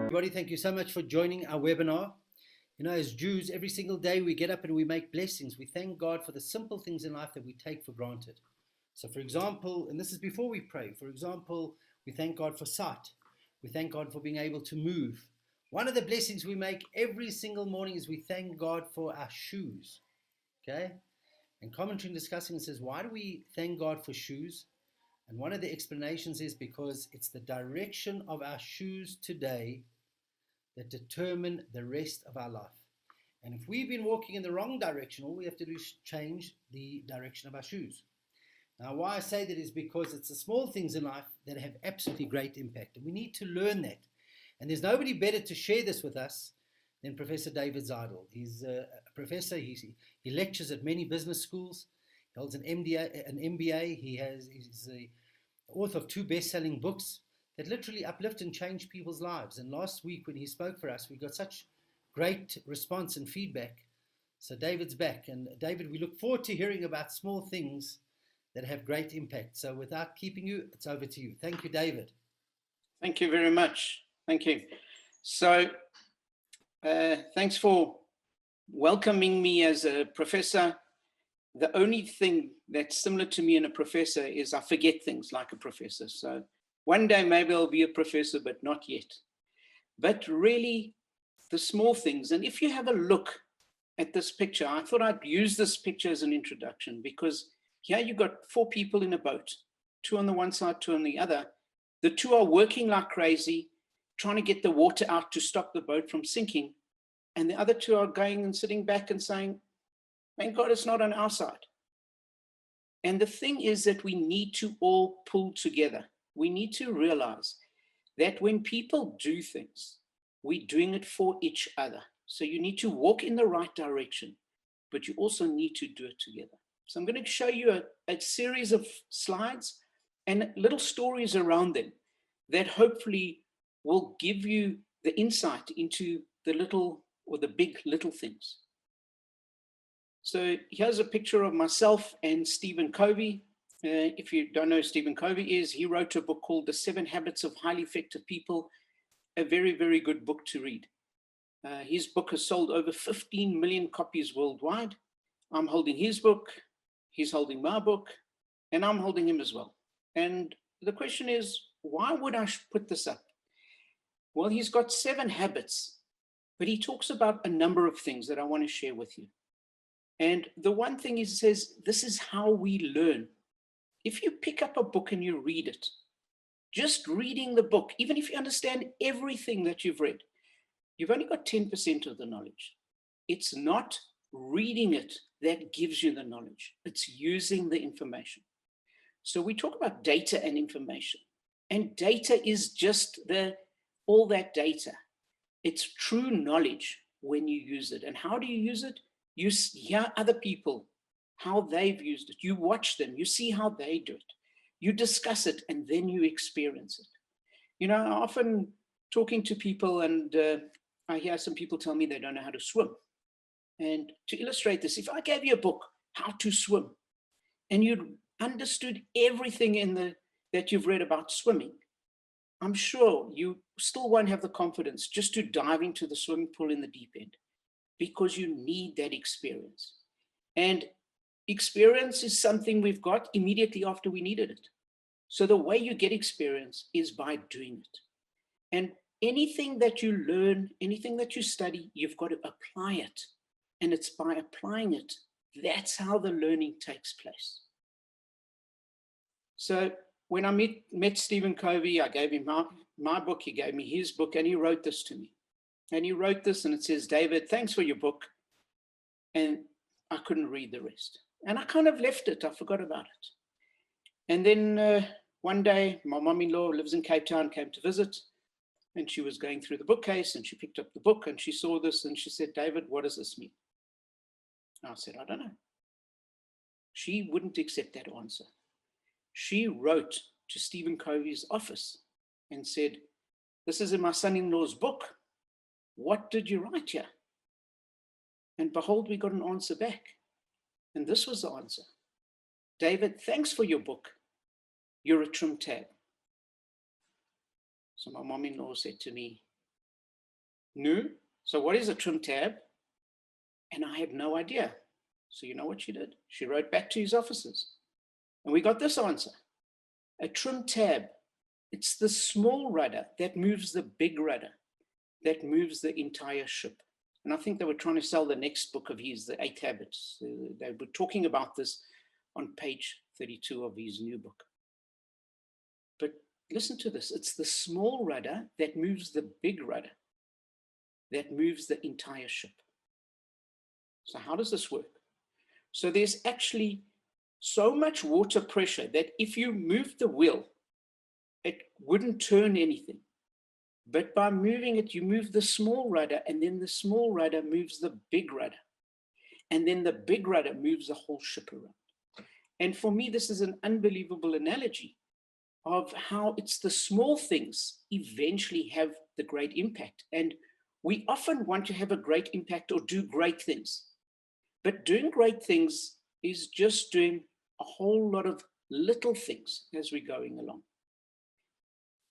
Everybody, thank you so much for joining our webinar. You know, as Jews, every single day we get up and we make blessings. We thank God for the simple things in life that we take for granted. So, for example, and this is before we pray, for example, we thank God for sight. We thank God for being able to move. One of the blessings we make every single morning is we thank God for our shoes. Okay? And commentary discussing says, why do we thank God for shoes? And one of the explanations is because it's the direction of our shoes today that determine the rest of our life. And if we've been walking in the wrong direction, all we have to do is change the direction of our shoes. Now, why I say that is because it's the small things in life that have absolutely great impact. And we need to learn that. And there's nobody better to share this with us than Professor David Zeidel. He's a professor. He lectures at many business schools. He holds an MBA. He's the author of 2 best-selling books that literally uplift and change people's lives. And last week when he spoke for us, we got such great response and feedback. So David's back. And David, we look forward to hearing about small things that have great impact. So without keeping you, it's over to you. Thank you, David. Thank you very much. Thank you. So thanks for welcoming me as a professor. The only thing that's similar to me and a professor is I forget things like a professor. So one day maybe I'll be a professor, but not yet. But really, the small things. And if you have a look at this picture, I thought I'd use this picture as an introduction, because here you've got 4 people in a boat, 2 on the one side, 2 on the other. The 2 are working like crazy, trying to get the water out to stop the boat from sinking. And the other 2 are going and sitting back and saying, thank God it's not on our side. And the thing is that we need to all pull together. We need to realize that when people do things, we're doing it for each other. So you need to walk in the right direction, but you also need to do it together. So I'm going to show you a series of slides and little stories around them that hopefully will give you the insight into the little or the big little things. So here's a picture of myself and Stephen Covey. If you don't know who Stephen Covey is, he wrote a book called The 7 Habits of Highly Effective People, a very, very good book to read. His book has sold over 15 million copies worldwide. I'm holding his book, he's holding my book, and I'm holding him as well. And the question is, why would I put this up? Well, he's got 7 habits, but he talks about a number of things that I want to share with you. And the one thing he says, this is how we learn. If you pick up a book and you read it, just reading the book, even if you understand everything that you've read, you've only got 10% of the knowledge. It's not reading it that gives you the knowledge. It's using the information. So we talk about data and information. And data is just all that data. It's true knowledge when you use it. And how do you use it? You hear other people, how they've used it. You watch them, you see how they do it. You discuss it, and then you experience it. You know, often talking to people, and I hear some people tell me they don't know how to swim. And to illustrate this, if I gave you a book, How to Swim, and you understood everything that you've read about swimming, I'm sure you still won't have the confidence just to dive into the swimming pool in the deep end, because you need that experience. And experience is something we've got immediately after we needed it. So the way you get experience is by doing it. And anything that you learn, anything that you study, you've got to apply it. And it's by applying it, that's how the learning takes place. So when I met Stephen Covey, I gave him my book, he gave me his book, and he wrote this to me. And he wrote this, and it says, David, thanks for your book. And I couldn't read the rest. And I kind of left it. I forgot about it. And then one day, my mom-in-law lives in Cape Town, came to visit, and she was going through the bookcase, and she picked up the book, and she saw this, and she said, David, what does this mean? I said, I don't know. She wouldn't accept that answer. She wrote to Stephen Covey's office and said, this is in my son-in-law's book. What did you write here? And behold, we got an answer back. And this was the answer. David, thanks for your book. You're a trim tab. So my mom-in-law said to me, No. So what is a trim tab? And I had no idea. So you know what she did? She wrote back to his officers. And we got this answer. A trim tab, it's the small rudder that moves the big rudder, that moves the entire ship. And I think they were trying to sell the next book of his, The 8 Habits. They were talking about this on page 32 of his new book. But listen to this. It's the small rudder that moves the big rudder, that moves the entire ship. So how does this work? So there's actually so much water pressure that if you move the wheel, it wouldn't turn anything. But by moving it, you move the small rudder, and then the small rudder moves the big rudder. And then the big rudder moves the whole ship around. And for me, this is an unbelievable analogy of how it's the small things eventually have the great impact. And we often want to have a great impact or do great things. But doing great things is just doing a whole lot of little things as we're going along.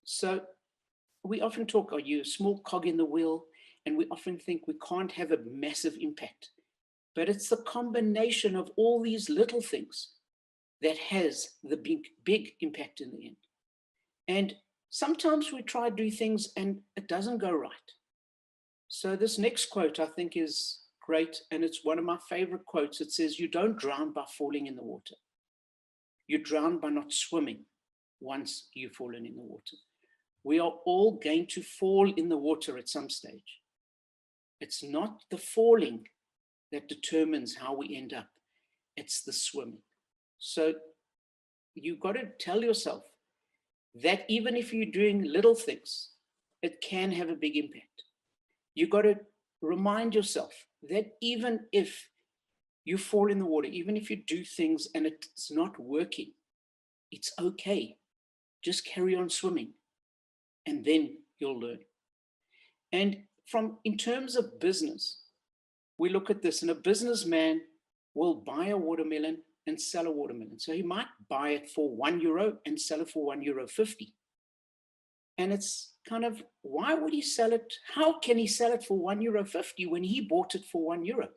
So we often talk, are you a small cog in the wheel? And we often think we can't have a massive impact. But it's the combination of all these little things that has the big impact in the end. And sometimes we try to do things and it doesn't go right. So this next quote I think is great, and it's one of my favorite quotes. It says, you don't drown by falling in the water. You drown by not swimming once you've fallen in the water. We are all going to fall in the water at some stage. It's not the falling that determines how we end up. It's the swimming. So you've got to tell yourself that even if you're doing little things, it can have a big impact. You've got to remind yourself that even if you fall in the water, even if you do things and it's not working, it's okay. Just carry on swimming, and then you'll learn. And in terms of business, we look at this, and a businessman will buy a watermelon and sell a watermelon. So he might buy it for €1 and sell it for €1.50. And it's kind of, why would he sell it? How can he sell it for €1.50 when he bought it for €1?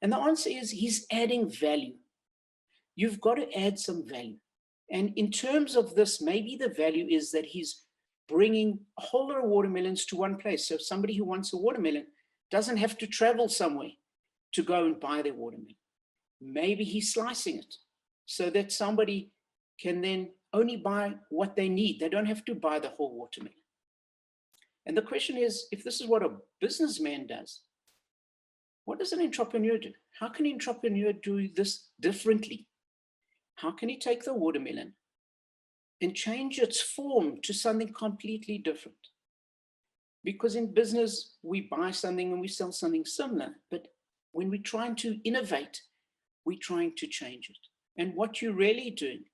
And the answer is he's adding value. You've got to add some value. And in terms of this, maybe the value is that he's bringing a whole lot of watermelons to one place. So somebody who wants a watermelon doesn't have to travel somewhere to go and buy their watermelon. Maybe he's slicing it so that somebody can then only buy what they need. They don't have to buy the whole watermelon. And the question is, if this is what a businessman does, what does an entrepreneur do? How can an entrepreneur do this differently? How can he take the watermelon and change its form to something completely different? Because in business, we buy something and we sell something similar, but when we're trying to innovate, we're trying to change it. And what you're really doing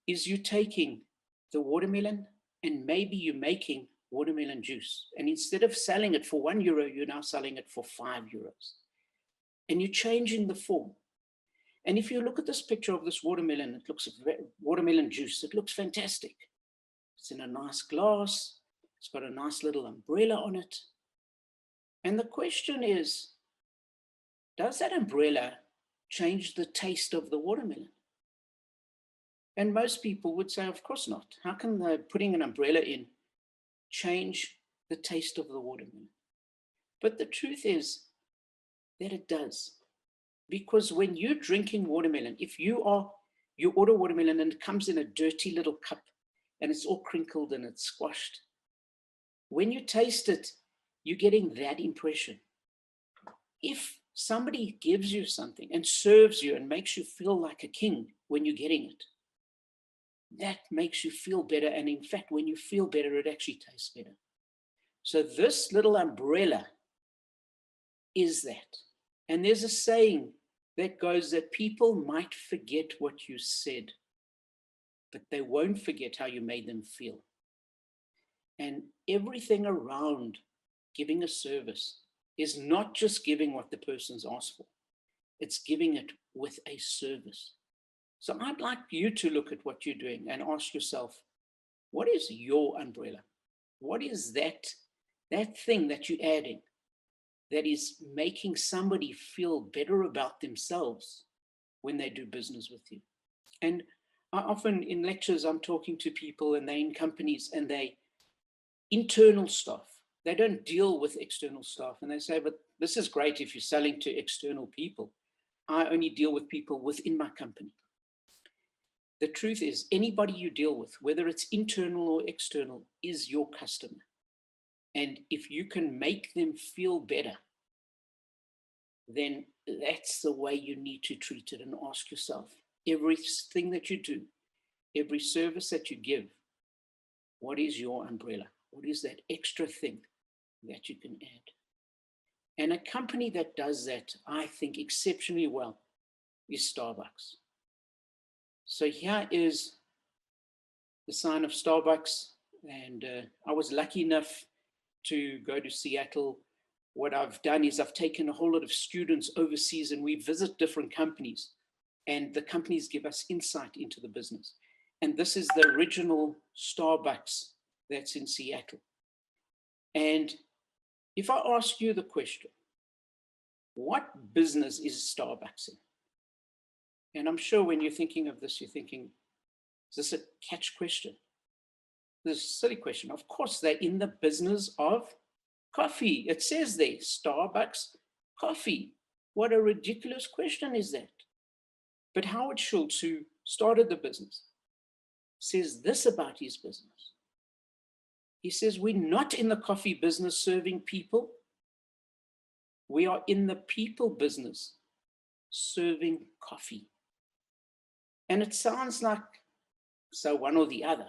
is you're taking the watermelon and maybe you're making watermelon juice. And instead of selling it for €1, you're now selling it for €5. And you're changing the form. And if you look at this picture of this watermelon, it looks watermelon juice. It looks fantastic. It's in a nice glass. It's got a nice little umbrella on it. And the question is, does that umbrella change the taste of the watermelon? And most people would say, of course not. How can putting an umbrella in change the taste of the watermelon? But the truth is that it does. Because when you're drinking watermelon, if you order watermelon and it comes in a dirty little cup and it's all crinkled and it's squashed, when you taste it, you're getting that impression. If somebody gives you something and serves you and makes you feel like a king when you're getting it, that makes you feel better. And in fact, when you feel better, it actually tastes better. So this little umbrella is that. And there's a saying that goes that people might forget what you said, but they won't forget how you made them feel. And everything around giving a service is not just giving what the person's asked for. It's giving it with a service. So I'd like you to look at what you're doing and ask yourself, what is your umbrella? What is that that thing that you're adding that is making somebody feel better about themselves when they do business with you. And I often in lectures, I'm talking to people and they're in companies and they internal staff. They don't deal with external staff. And they say, but this is great if you're selling to external people. I only deal with people within my company. The truth is, anybody you deal with, whether it's internal or external, is your customer. And if you can make them feel better, then that's the way you need to treat it and ask yourself, everything that you do, every service that you give, what is your umbrella? What is that extra thing that you can add? And a company that does that, I think, exceptionally well is Starbucks. So here is the sign of Starbucks. And I was lucky enough to go to Seattle. What I've done is I've taken a whole lot of students overseas and we visit different companies. And the companies give us insight into the business. And this is the original Starbucks that's in Seattle. And if I ask you the question, what business is Starbucks in? And I'm sure when you're thinking of this, you're thinking, is this a catch question? This is a silly question. Of course, they're in the business of coffee. It says there, Starbucks coffee. What a ridiculous question is that? But Howard Schultz, who started the business, says this about his business. He says, we're not in the coffee business serving people. We are in the people business serving coffee. And it sounds like so one or the other.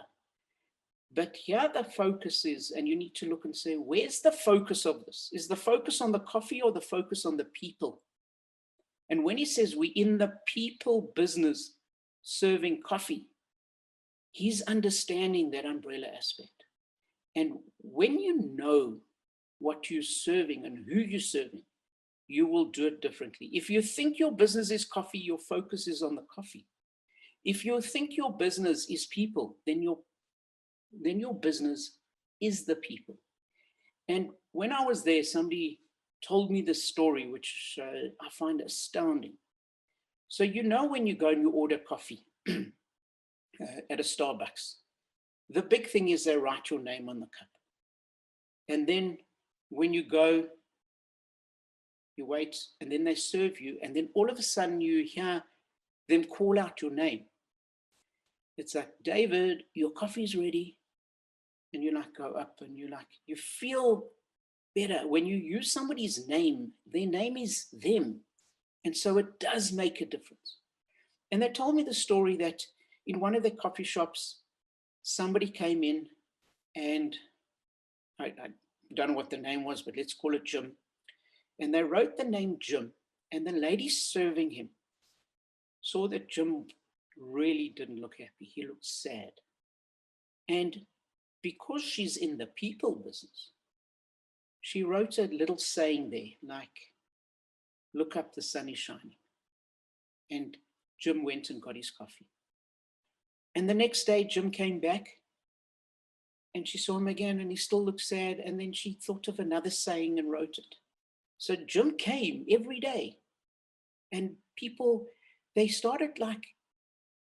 But here the focus is, and you need to look and say, where's the focus of this? Is the focus on the coffee or the focus on the people? And when he says we're in the people business serving coffee, he's understanding that umbrella aspect. And when you know what you're serving and who you're serving, you will do it differently. If you think your business is coffee, your focus is on the coffee. If you think your business is people, then your business is the people. And when I was there, somebody told me this story, which I find astounding. So when you go and you order coffee at a Starbucks, the big thing is they write your name on the cup. And then when you go, you wait, and then they serve you, and then all of a sudden you hear them call out your name. It's like, David, your coffee's ready. And you go up and you feel better when you use somebody's name. Their name is them. And so it does make a difference. And they told me the story that in one of their coffee shops, somebody came in and I don't know what the name was, but let's call it Jim. And they wrote the name Jim, and the lady serving him saw that Jim really didn't look happy. He looked sad. And because she's in the people business, she wrote a little saying there, like, look up, the sun is shining. And Jim went and got his coffee. And the next day, Jim came back and she saw him again and he still looked sad. And then she thought of another saying and wrote it. So Jim came every day and people, they started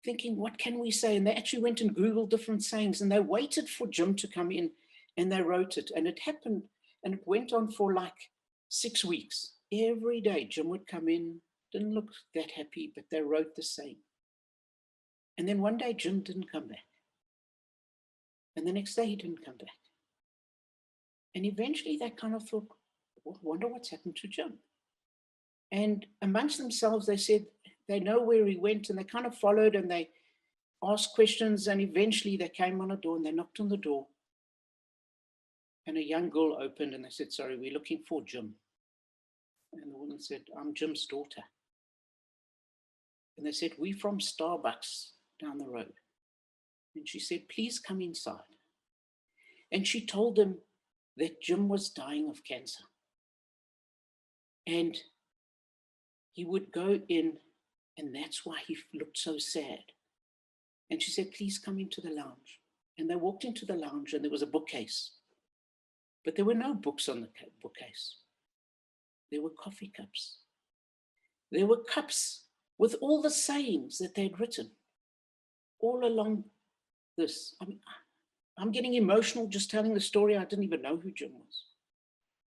thinking, what can we say? And they actually went and Googled different sayings and they waited for Jim to come in and they wrote it. And it happened and it went on for 6 weeks. Every day Jim would come in, didn't look that happy, but they wrote the same. And then one day Jim didn't come back. And the next day he didn't come back. And eventually they kind of thought, wonder what's happened to Jim. And amongst themselves, they said they know where he went and they kind of followed and they asked questions. And eventually they came on a door and they knocked on the door. And a young girl opened and they said, sorry, we're looking for Jim. And the woman said, I'm Jim's daughter. And they said, we're from Starbucks down the road. And she said, please come inside. And she told them that Jim was dying of cancer. And he would go in, and that's why he looked so sad. And she said, please come into the lounge. And they walked into the lounge, and there was a bookcase. But there were no books on the bookcase. There were coffee cups. There were cups with all the sayings that they'd written all along this. I'm getting emotional just telling the story. I didn't even know who Jim was.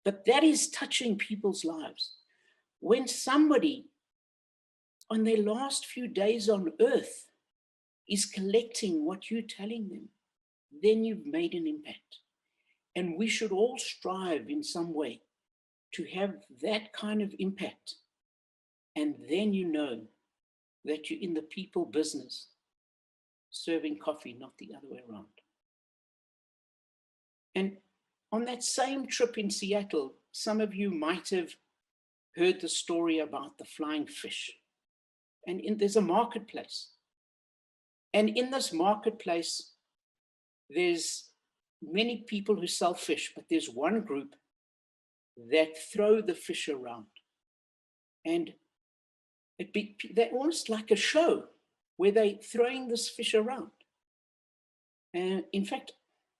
But that is touching people's lives. When somebody on their last few days on earth is collecting what you're telling them, then you've made an impact. And we should all strive in some way to have that kind of impact. And then you know that you're in the people business, serving coffee, not the other way around. And on that same trip in Seattle, some of you might have heard the story about the flying fish. And there's a marketplace. And in this marketplace, there's many people who sell fish, but there's one group that throw the fish around. And they're almost like a show where they're throwing this fish around. And in fact,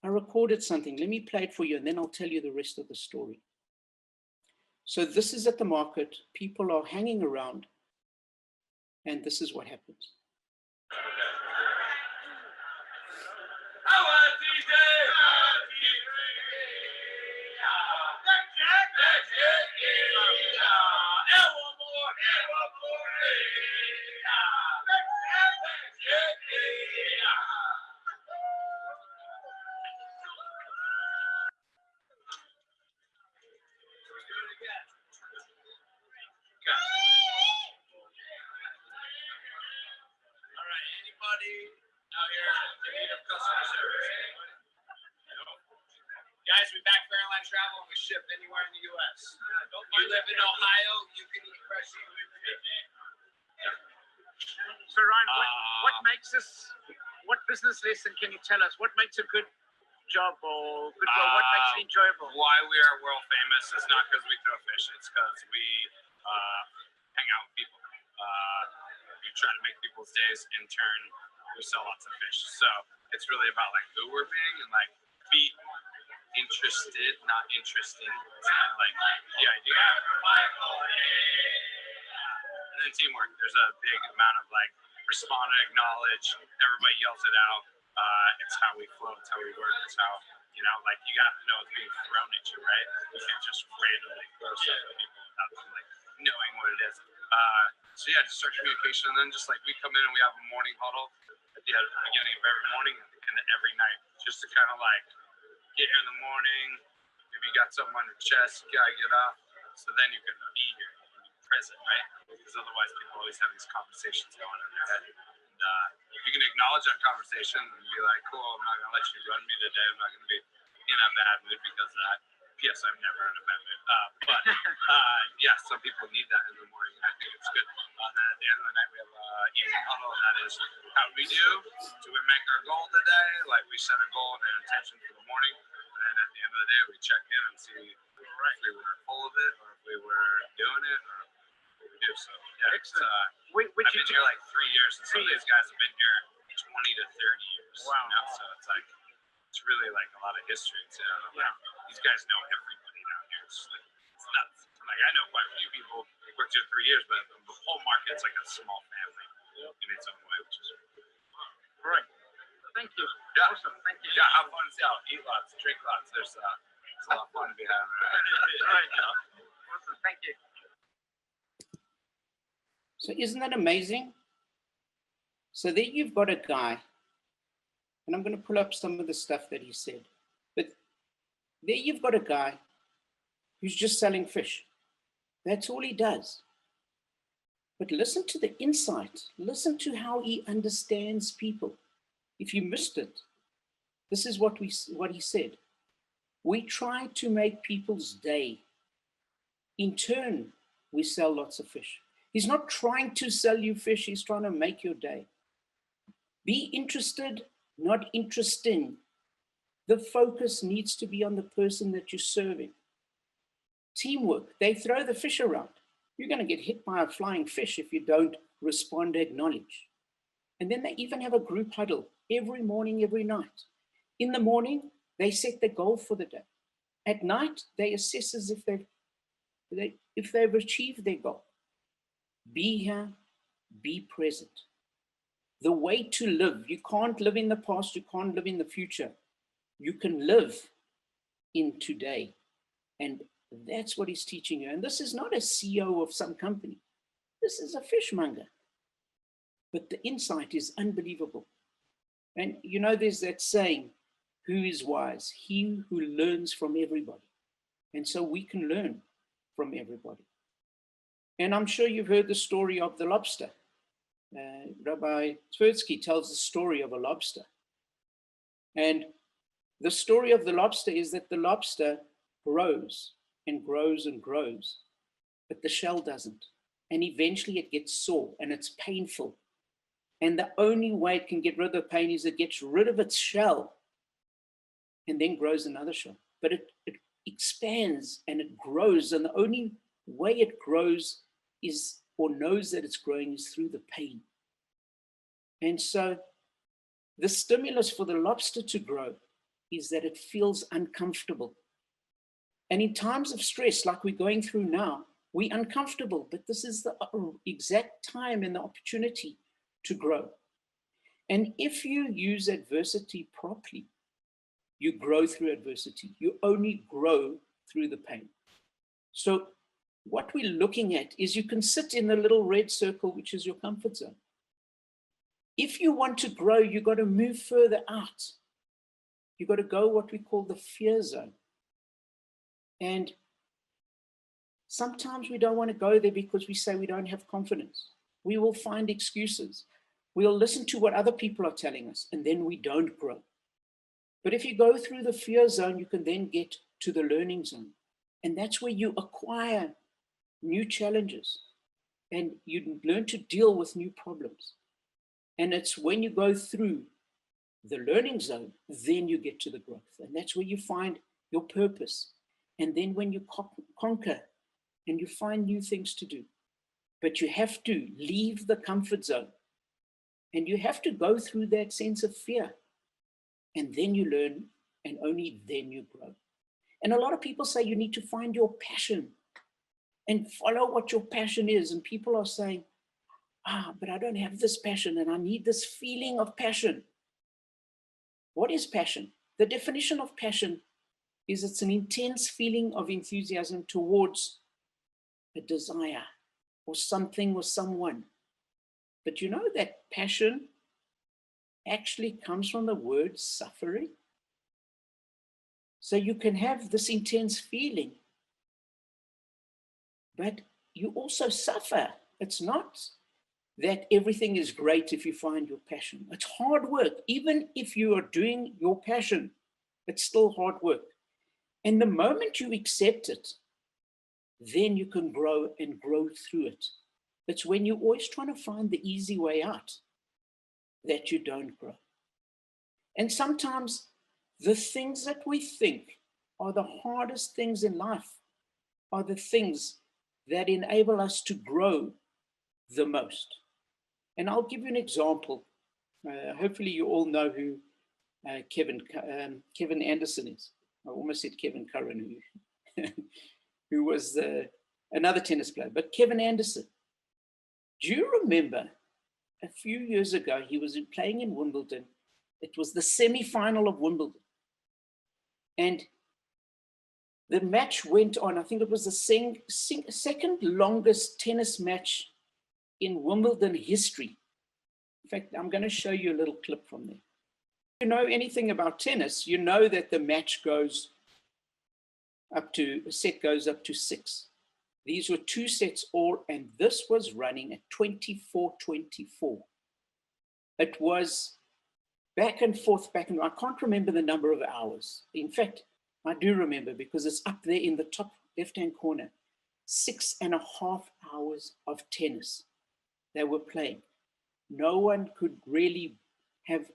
I recorded something. Let me play it for you, and then I'll tell you the rest of the story. So this is at the market. People are hanging around, and this is what happens. Out here in need of customer service. Guys, we back for airline travel and we ship anywhere in the U.S. You live in Ohio, you can eat fresh seafood. So Ryan, what makes this? What business lesson can you tell us? What makes a good job or good role? What makes it enjoyable? Why we are world famous is not because we throw fish; it's because we hang out with people. We try to make people's days. In turn, we sell lots of fish. So it's really about like who we're being and like be interested, not interesting. It's kind of like the idea. And then teamwork. There's a big amount of like respond and acknowledge. Everybody yells it out. It's how we flow. It's how we work. It's how, like you got to know it's being thrown at you, right? You can't just randomly throw stuff at people without them like knowing what it is. So yeah, just start communication, and then just like we come in and we have a morning huddle at the beginning of every morning and every night, just to kind of like get here in the morning. If you got something on your chest, you gotta get up, so then you can be here, be present, right? Because otherwise, people always have these conversations going in their head. And you can acknowledge that conversation and be like, "Cool, I'm not gonna let you run me today. I'm not gonna be in a bad mood because of that." Yes, I'm never in a bad mood. But yeah, some people need that in the morning. I think it's good. And then at the end of the night, we have an evening huddle, and that is how we do. Do we make our goal today? Like we set a goal and an intention for the morning. And then at the end of the day, we check in and see if we were full of it or if we were doing it or what we do. So yeah, it's, I've been here like 3 years, and some of these guys have been here 20 to 30 years. Wow. So it's like, it's really like a lot of history too. Yeah. These guys know everybody down here. It's nuts. Like I know quite a few people worked here 3 years, but the whole market's like a small family in its own way, which is Right. Thank you. Yeah. Awesome. Thank you. Yeah, have fun, eat lots, drink lots. There's a lot of fun to be having. Right. Awesome. Thank you. So isn't that amazing? So there you've got a guy, and I'm going to pull up some of the stuff that he said. But there you've got a guy who's just selling fish. That's all he does. But listen to the insight. Listen to how he understands people. If you missed it, this is what he said. We try to make people's day. In turn, we sell lots of fish. He's not trying to sell you fish. He's trying to make your day. Be interested, not interesting. The focus needs to be on the person that you're serving. Teamwork. They throw the fish around. You're going to get hit by a flying fish if you don't respond, acknowledge. And then they even have a group huddle every morning, every night. In the morning, they set the goal for the day. At night, they assess as if they've achieved their goal. Be here, be present. The way to live, you can't live in the past, you can't live in the future. You can live in today. And that's what he's teaching you. And this is not a CEO of some company. This is a fishmonger. But the insight is unbelievable. And you know, there's that saying, who is wise? He who learns from everybody. And so we can learn from everybody. And I'm sure you've heard the story of the lobster. Rabbi Tversky tells the story of a lobster. And the story of the lobster is that the lobster grows and grows and grows, but the shell doesn't. And eventually it gets sore and it's painful. And the only way it can get rid of the pain is it gets rid of its shell and then grows another shell. But it expands and it grows. And the only way it grows is, or knows that it's growing, is through the pain. And so the stimulus for the lobster to grow is that it feels uncomfortable. And in times of stress, like we're going through now, we're uncomfortable, but this is the exact time and the opportunity to grow. And if you use adversity properly, you grow through adversity. You only grow through the pain. So what we're looking at is you can sit in the little red circle, which is your comfort zone. If you want to grow, you've got to move further out. You've got to go what we call the fear zone. And sometimes we don't want to go there because we say we don't have confidence. We will find excuses. We'll listen to what other people are telling us, and then we don't grow. But if you go through the fear zone, you can then get to the learning zone. And that's where you acquire new challenges and you learn to deal with new problems. And it's when you go through the learning zone, then you get to the growth. And that's where you find your purpose. And then when you conquer and you find new things to do, but you have to leave the comfort zone and you have to go through that sense of fear. And then you learn, and only then you grow. And a lot of people say you need to find your passion and follow what your passion is. And people are saying, but I don't have this passion and I need this feeling of passion. What is passion? The definition of passion is it's an intense feeling of enthusiasm towards a desire or something or someone. But you know that passion actually comes from the word suffering. So you can have this intense feeling, but you also suffer. It's not that everything is great if you find your passion. It's hard work. Even if you are doing your passion, it's still hard work. And the moment you accept it, then you can grow and grow through it. It's when you're always trying to find the easy way out that you don't grow. And sometimes the things that we think are the hardest things in life are the things that enable us to grow the most. And I'll give you an example. Hopefully you all know who Kevin Anderson is. I almost said Kevin Curran, who was another tennis player, but Kevin Anderson. Do you remember a few years ago, he was playing in Wimbledon. It was the semi-final of Wimbledon. And the match went on. I think it was the second longest tennis match in Wimbledon history. In fact, I'm going to show you a little clip from there. If you know anything about tennis, you know that the match goes up to, a set goes up to 6. These were 2 sets all, and this was running at 24-24. It was back and forth, back and forth. I can't remember the number of hours. In fact, I do remember because it's up there in the top left-hand corner. 6.5 hours of tennis they were playing. No one could really have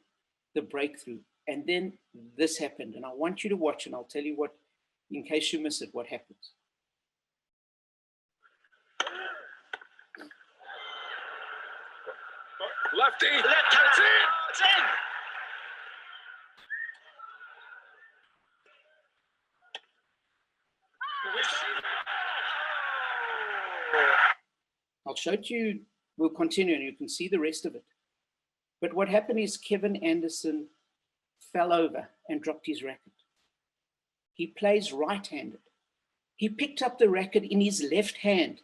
the breakthrough. And then this happened. And I want you to watch, and I'll tell you what, in case you miss it, what happens. Lefty. Left hand. It's in. It's in. show it to you, we'll continue and you can see the rest of it. But what happened is Kevin Anderson fell over and dropped his racket. He plays right-handed. He picked up the racket in his left hand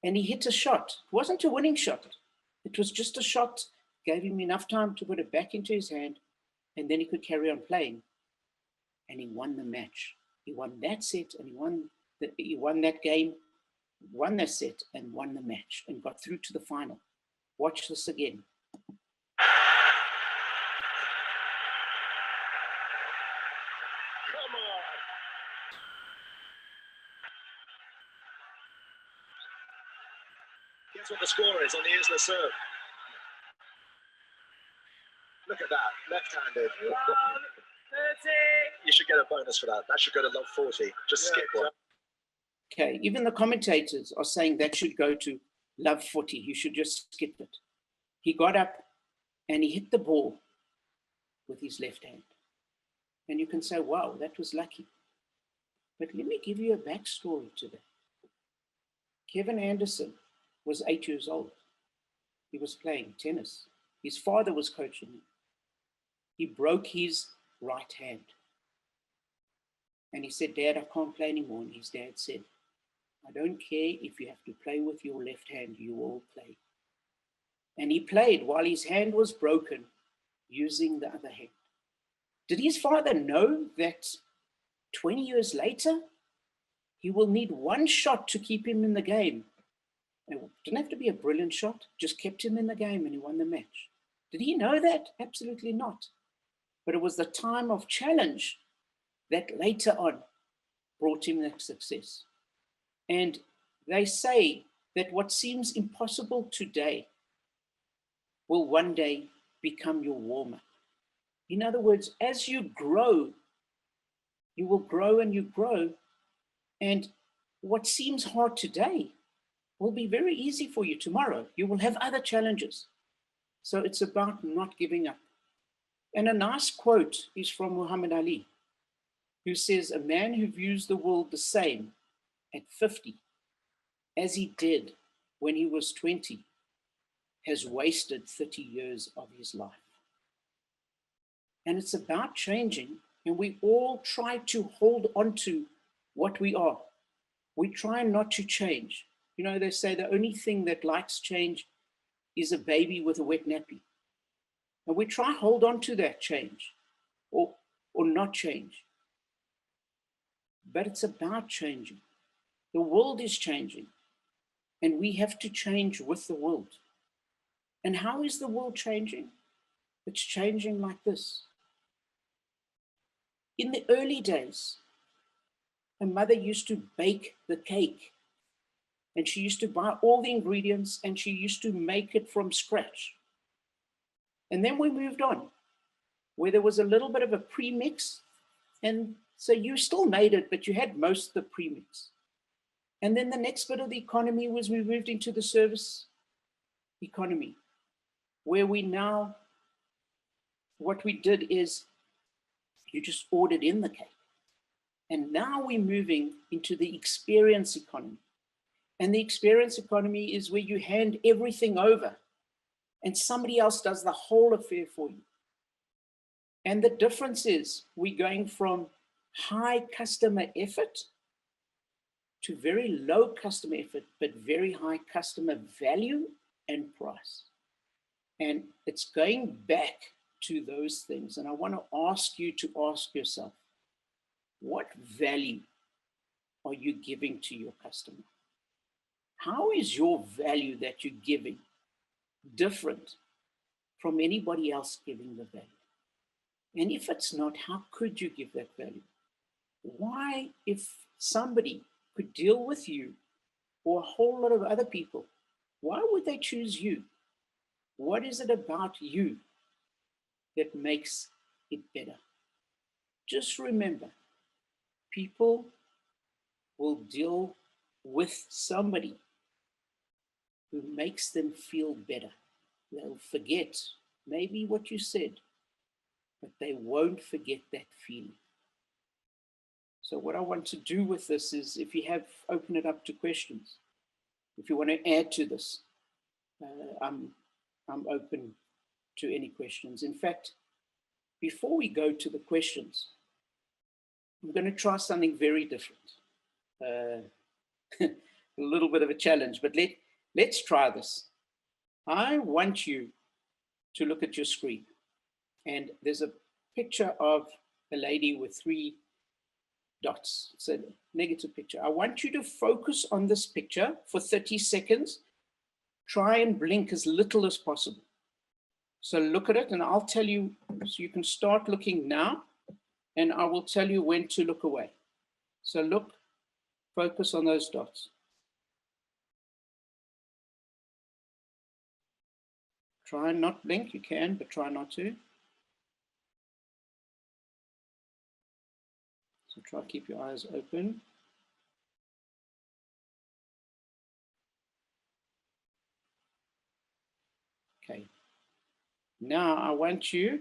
and he hit a shot. It wasn't a winning shot. It was just a shot, gave him enough time to put it back into his hand, and then he could carry on playing. And he won the match. He won that set and he won that game, won that set and won the match and got through to the final. Watch this again. Come on. Guess what the score is on the Isla serve? Look at that, left-handed. You should get a bonus for that. That should go to love 40. Just skip one. Okay, even the commentators are saying that should go to love 40. You should just skip it. He got up and he hit the ball with his left hand. And you can say, wow, that was lucky. But let me give you a backstory to that. Kevin Anderson was 8 years old. He was playing tennis. His father was coaching him. He broke his right hand. And he said, Dad, I can't play anymore. And his dad said, I don't care if you have to play with your left hand, you will play. And he played while his hand was broken using the other hand. Did his father know that 20 years later, he will need one shot to keep him in the game? It didn't have to be a brilliant shot, just kept him in the game and he won the match. Did he know that? Absolutely not. But it was the time of challenge that later on brought him that success. And they say that what seems impossible today will one day become your warm-up. In other words, as you grow, you will grow and you grow. And what seems hard today will be very easy for you tomorrow. You will have other challenges. So it's about not giving up. And a nice quote is from Muhammad Ali, who says, a man who views the world the same at 50 as he did when he was 20 has wasted 30 years of his life. And it's about changing, and we all try to hold on to what we are. We try not to change. You know, they say the only thing that likes change is a baby with a wet nappy. And we try hold on to that change or not change. But it's about changing. The world is changing, and we have to change with the world. And how is the world changing? It's changing like this. In the early days, a mother used to bake the cake, and she used to buy all the ingredients and she used to make it from scratch. And then we moved on, where there was a little bit of a premix, and so you still made it, but you had most of the premix. And then the next bit of the economy was we moved into the service economy, where we now, what we did is you just ordered in the cake. And now we're moving into the experience economy. And the experience economy is where you hand everything over and somebody else does the whole affair for you. And the difference is we're going from high customer effort to very low customer effort, but very high customer value and price. And it's going back to those things. And I want to ask you to ask yourself, what value are you giving to your customer? How is your value that you're giving different from anybody else giving the value? And if it's not, how could you give that value? Why, if somebody could deal with you or a whole lot of other people, why would they choose you? What is it about you that makes it better? Just remember, people will deal with somebody who makes them feel better. They'll forget maybe what you said, but they won't forget that feeling. So what I want to do with this is, if you have, open it up to questions. if you want to add to this, I'm open to any questions. In fact, before we go to the questions, I'm going to try something very different. A little bit of a challenge, but let's try this. I want you to look at your screen, and there's a picture of a lady with 3 dots. It's a negative picture. I want you to focus on this picture for 30 seconds. Try and blink as little as possible. So look at it, and I'll tell you, so you can start looking now, and I will tell you when to look away. So look, focus on those dots. Try and not blink, you can, but try not to. So try to keep your eyes open. Okay. Now I want you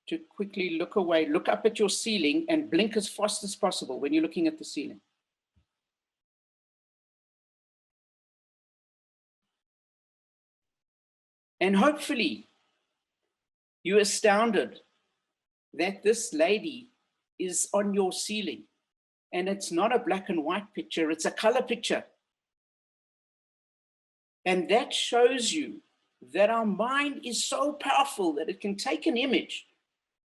to quickly look away, look up at your ceiling and blink as fast as possible when you're looking at the ceiling. And hopefully you're astounded that this lady is on your ceiling, and it's not a black and white picture, it's a color picture. And that shows you that our mind is so powerful that it can take an image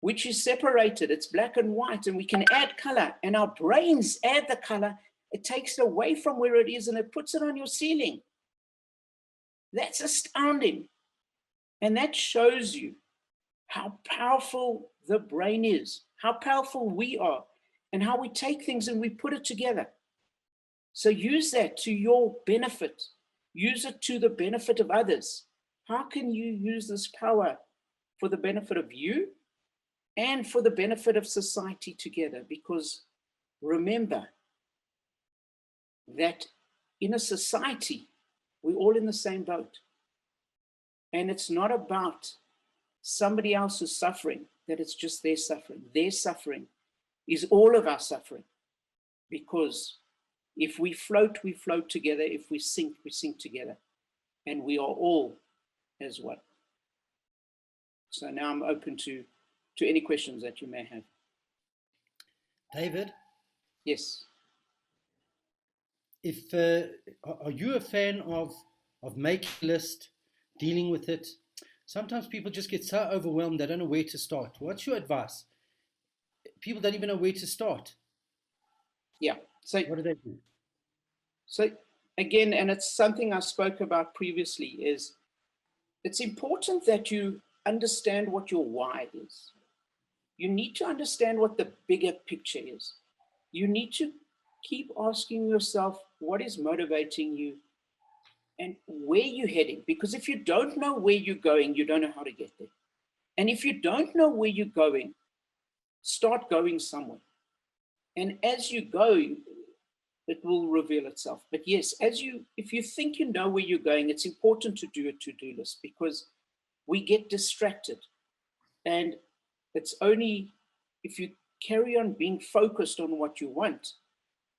which is separated, it's black and white, and we can add color, and our brains add the color. It takes it away from where it is and it puts it on your ceiling. That's astounding. And that shows you how powerful the brain is, how powerful we are, and how we take things and we put it together. So use that to your benefit. Use it to the benefit of others. How can you use this power for the benefit of you and for the benefit of society together? Because remember that in a society, we're all in the same boat. And it's not about somebody else's suffering, that it's just their suffering. Their suffering is all of our suffering. Because if we float together. If we sink together. And we are all as one. So now I'm open to any questions that you may have. David? Yes. If are you a fan of making a list, dealing with it? Sometimes people just get so overwhelmed they don't know where to start. What's your advice? People don't even know where to start. Yeah. So what do they do? So again, and it's something I spoke about previously, is it's important that you understand what your why is. You need to understand what the bigger picture is. You need to keep asking yourself, what is motivating you and where you're heading? Because if you don't know where you're going, you don't know how to get there. And if you don't know where you're going, start going somewhere. And as you go, it will reveal itself. But yes, if you think you know where you're going, it's important to do a to-do list, because we get distracted. And it's only if you carry on being focused on what you want,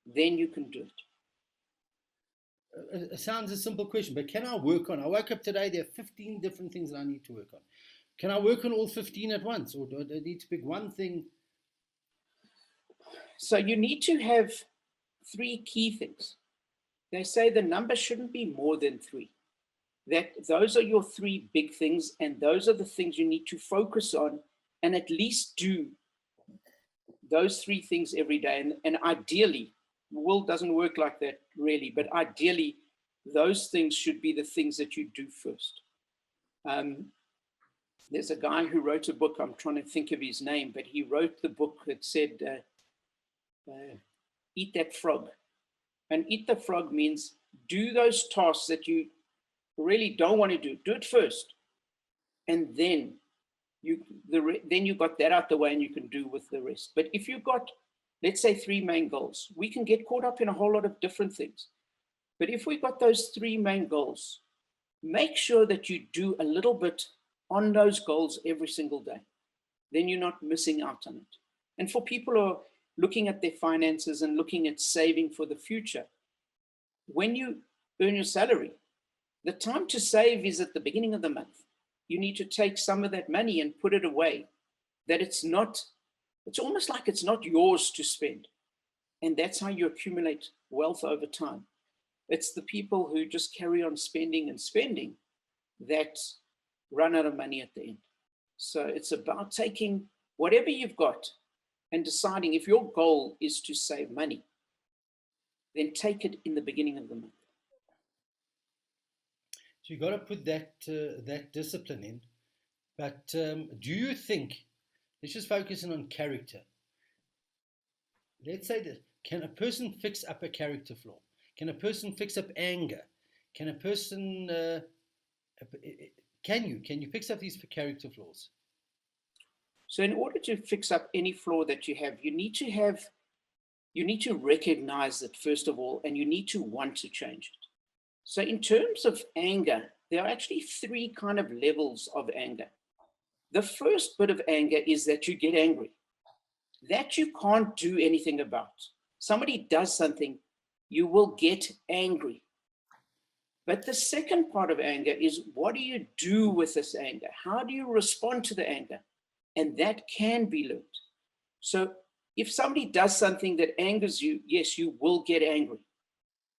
then you can do it. It sounds a simple question, but can I work on? I woke up today, there are 15 different things that I need to work on. Can I work on all 15 at once, or do I need to pick one thing? So you need to have 3 key things. They say the number shouldn't be more than 3. That those are your 3 big things, and those are the things you need to focus on and at least do those 3 things every day. And ideally, the world doesn't work like that really, but ideally, those things should be the things that you do first. There's a guy who wrote a book, I'm trying to think of his name, but he wrote the book that said, eat that frog. And eat the frog means do those tasks that you really don't want to do. Do it first. And then you got that out the way and you can do with the rest. But if you've got, let's say, 3 main goals, we can get caught up in a whole lot of different things. But if we've got those 3 main goals, make sure that you do a little bit on those goals every single day. Then you're not missing out on it. And for people who are looking at their finances and looking at saving for the future, when you earn your salary. The time to save is at the beginning of the month. You need to take some of that money and put it away, that it's almost like it's not yours to spend. And that's how you accumulate wealth over time. It's the people who just carry on spending and spending that run out of money at the end. So it's about taking whatever you've got and deciding, if your goal is to save money, then take it in the beginning of the month. So you've got to put that discipline in. But do you think, let's just focus on character. Let's say that, can a person fix up a character flaw? Can a person fix up anger? Can a person, can you fix up these character flaws? So in order to fix up any flaw that you have, you need to recognize it first of all, and you need to want to change it. So in terms of anger, there are actually three kind of levels of anger. The first bit of anger is that you get angry, that you can't do anything about. Somebody does something, you will get angry. But the second part of anger is, what do you do with this anger? How do you respond to the anger? And that can be learned. So if somebody does something that angers you, yes, you will get angry.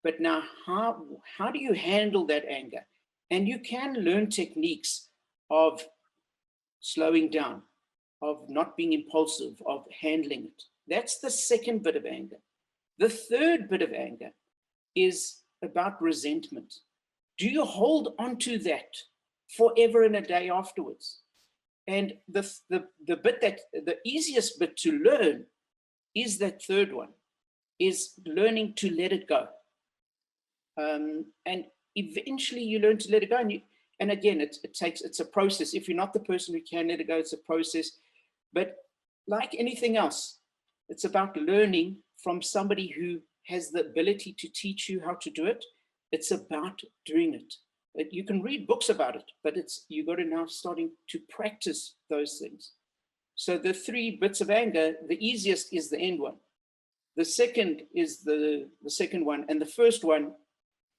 But now, how do you handle that anger? And you can learn techniques of slowing down, of not being impulsive, of handling it. That's the second bit of anger. The third bit of anger is about resentment. Do you hold on to that forever and a day afterwards? And the easiest bit to learn is that third one, is learning to let it go. And eventually you learn to let it go. And again, it's a process. If you're not the person who can let it go, it's a process. But like anything else, it's about learning from somebody who has the ability to teach you how to do it. It's about doing it. You can read books about it, but you got to now starting to practice those things. So the three bits of anger, the easiest is the end one. The second is the second one. And the first one,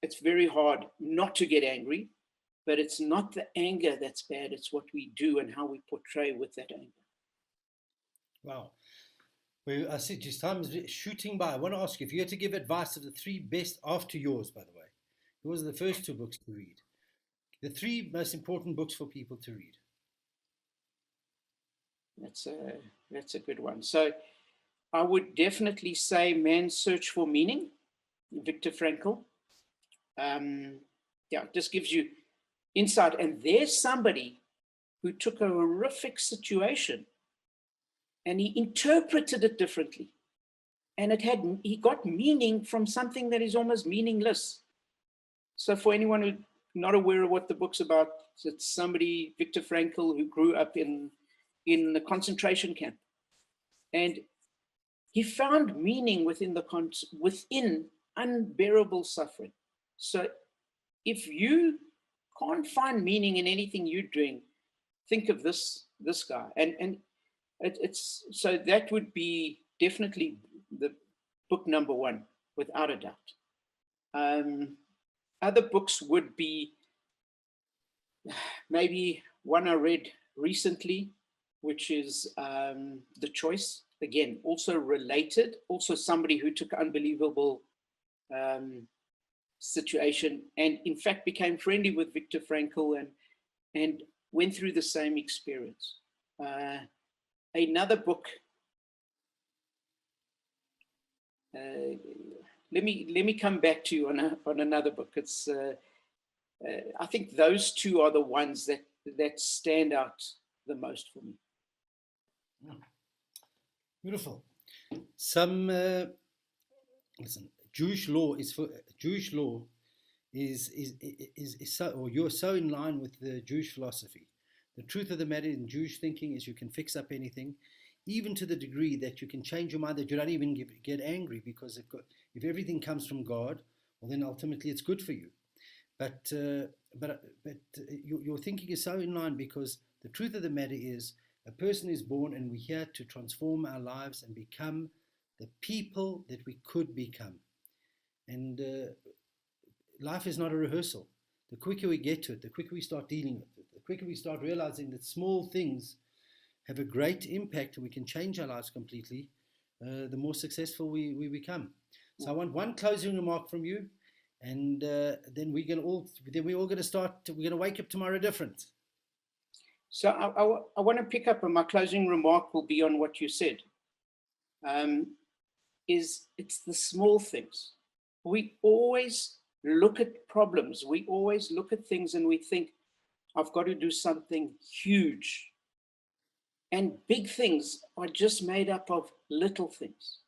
it's very hard not to get angry, but it's not the anger that's bad. It's what we do and how we portray with that anger. Wow. Well, I see just time is shooting by. I want to ask you, if you had to give advice of the three best, after yours, by the way, yours are the first two books to read, the three most important books for people to read. That's a good one. So I would definitely say Man's Search for Meaning, Viktor Frankl. It just gives you insight. And there's somebody who took a horrific situation and he interpreted it differently. And he got meaning from something that is almost meaningless. So for anyone who's not aware of what the book's about, it's somebody, Viktor Frankl, who grew up in the concentration camp. And he found meaning within unbearable suffering. So if you can't find meaning in anything you're doing, think of this guy. And it's so that would be definitely the book number one, without a doubt. Other books would be maybe one I read recently, which is The Choice. Again, also related, also somebody who took unbelievable situation and in fact became friendly with Viktor Frankl and went through the same experience. Another book, let me come back to you on another book. It's I think those two are the ones that stand out the most for me. Beautiful. Some listen. Jewish law is so, or you're so in line with the Jewish philosophy. The truth of the matter in Jewish thinking is you can fix up anything, even to the degree that you can change your mind, that you don't even get angry, because if everything comes from God, well, then ultimately it's good for you. But your thinking is so in line, because the truth of the matter is a person is born and we're here to transform our lives and become the people that we could become. And life is not a rehearsal. The quicker we get to it, the quicker we start dealing with it, the quicker we start realizing that small things have a great impact and we can change our lives completely, the more successful we become. So I want one closing remark from you, and then we're all going to start. We're going to wake up tomorrow different. So I want to pick up, and my closing remark will be on what you said. It's the small things. We always look at problems. We always look at things and we think, I've got to do something huge. And big things are just made up of little things.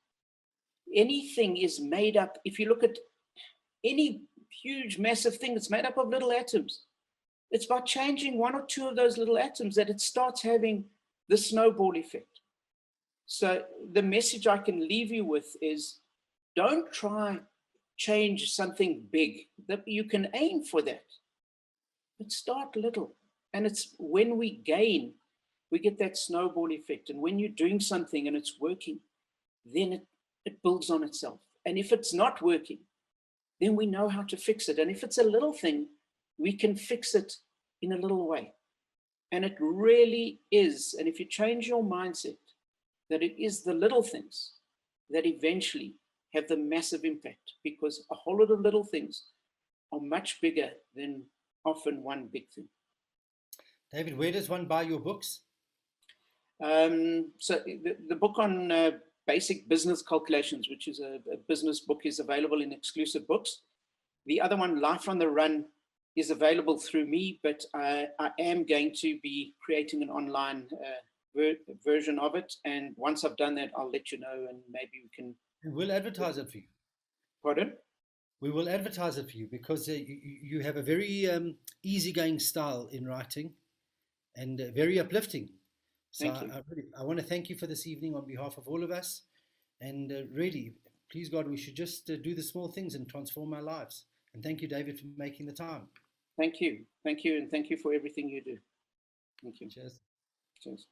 Anything is made up, if you look at any huge, massive thing, it's made up of little atoms. It's by changing one or two of those little atoms that it starts having the snowball effect. So the message I can leave you with is, don't try change something big. That you can aim for that, but start little. And it's when we gain, we get that snowball effect. And when you're doing something and it's working, then it builds on itself. And if it's not working, then we know how to fix it. And if it's a little thing, we can fix it in a little way. And it really is. And if you change your mindset, that it is the little things that eventually have the massive impact, because a whole lot of little things are much bigger than often one big thing. David, where does one buy your books? So the book on basic business calculations, which is a business book, is available in Exclusive Books. The other one, Life on the Run, is available through me, but I am going to be creating an online version of it. And once I've done that, I'll let you know, and maybe we can... We'll advertise it for you. Pardon? We will advertise it for you, because you have a very easygoing style in writing, and very uplifting. So I want to thank you for this evening on behalf of all of us. And really, please God, we should just do the small things and transform our lives. And thank you, David, for making the time. Thank you. Thank you. And thank you for everything you do. Thank you. Cheers. Cheers.